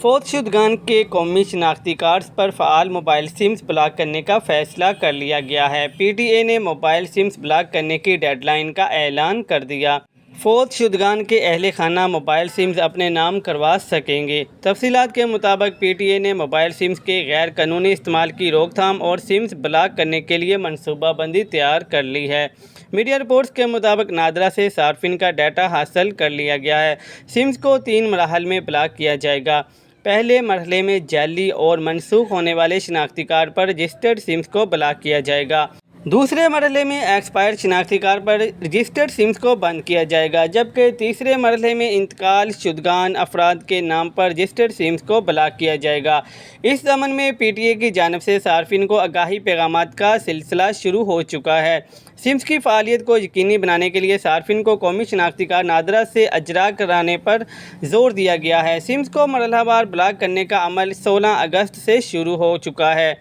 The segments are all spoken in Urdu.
فوت شدگان کے قومی شناختی کارڈز پر فعال موبائل سمز بلاک کرنے کا فیصلہ کر لیا گیا ہے۔ پی ٹی اے نے موبائل سمز بلاک کرنے کی ڈیڈ لائن کا اعلان کر دیا۔ فوت شدگان کے اہل خانہ موبائل سمز اپنے نام کروا سکیں گے۔ تفصیلات کے مطابق پی ٹی اے نے موبائل سمز کے غیر قانونی استعمال کی روک تھام اور سمز بلاک کرنے کے لیے منصوبہ بندی تیار کر لی ہے۔ میڈیا رپورٹس کے مطابق نادرا سے صارفین کا ڈیٹا حاصل کر لیا گیا ہے۔ سمز کو 3 مراحل میں بلاک کیا جائے گا۔ پہلے مرحلے میں جعلی اور منسوخ ہونے والے شناختی کارڈ پر رجسٹرڈ سمز کو بلاک کیا جائے گا۔ دوسرے مرحلے میں ایکسپائرڈ شناختی کارڈ پر رجسٹرڈ سمز کو بند کیا جائے گا، جبکہ تیسرے مرحلے میں انتقال شدگان افراد کے نام پر رجسٹرڈ سمز کو بلاک کیا جائے گا۔ اس ضمن میں پی ٹی اے کی جانب سے صارفین کو آگاہی پیغامات کا سلسلہ شروع ہو چکا ہے۔ سمز کی فعالیت کو یقینی بنانے کے لیے صارفین کو قومی شناختی کارڈ نادرا سے اجرا کرانے پر زور دیا گیا ہے۔ سمز کو مرحلہ وار بلاک کرنے کا عمل 16 اگست سے شروع ہو چکا ہے۔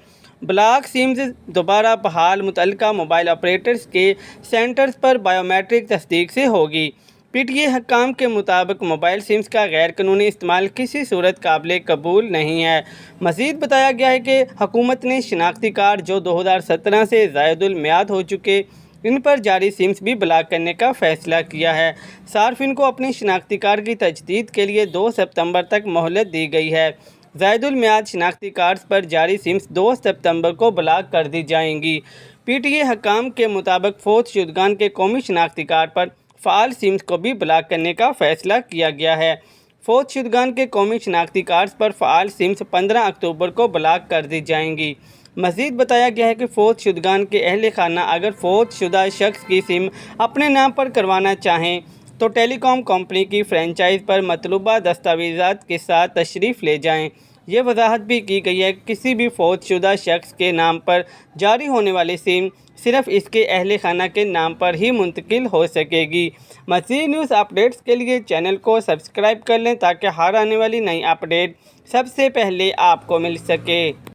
بلاک سمز دوبارہ بحال متعلقہ موبائل آپریٹرز کے سینٹرز پر بائیو میٹرک تصدیق سے ہوگی۔ پی ٹی اے حکام کے مطابق موبائل سمز کا غیر قانونی استعمال کسی صورت قابل قبول نہیں ہے۔ مزید بتایا گیا ہے کہ حکومت نے شناختی کارڈ جو 2017 سے زائد المیعاد ہو چکے ان پر جاری سمز بھی بلاک کرنے کا فیصلہ کیا ہے۔ صارفین کو اپنے شناختی کارڈ کی تجدید کے لیے 2 ستمبر تک مہلت دی گئی ہے۔ زائد المیعاد شناختی کارڈز پر جاری سمز 2 ستمبر کو بلاک کر دی جائیں گی۔ پی ٹی اے حکام کے مطابق فوت شدگان کے قومی شناختی کارڈ پر فعال سمز کو بھی بلاک کرنے کا فیصلہ کیا گیا ہے۔ فوت شدگان کے قومی شناختی کارڈز پر فعال سمز 15 اکتوبر کو بلاک کر دی جائیں گی۔ مزید بتایا گیا ہے کہ فوت شدگان کے اہل خانہ اگر فوت شدہ شخص کی سم اپنے نام پر کروانا چاہیں تو ٹیلی کام کمپنی کی فرنچائز پر مطلوبہ دستاویزات کے ساتھ تشریف لے جائیں۔ یہ وضاحت بھی کی گئی ہے کہ کسی بھی فوت شدہ شخص کے نام پر جاری ہونے والی سم صرف اس کے اہل خانہ کے نام پر ہی منتقل ہو سکے گی۔ مزید نیوز اپڈیٹس کے لیے چینل کو سبسکرائب کر لیں تاکہ ہر آنے والی نئی اپڈیٹ سب سے پہلے آپ کو مل سکے۔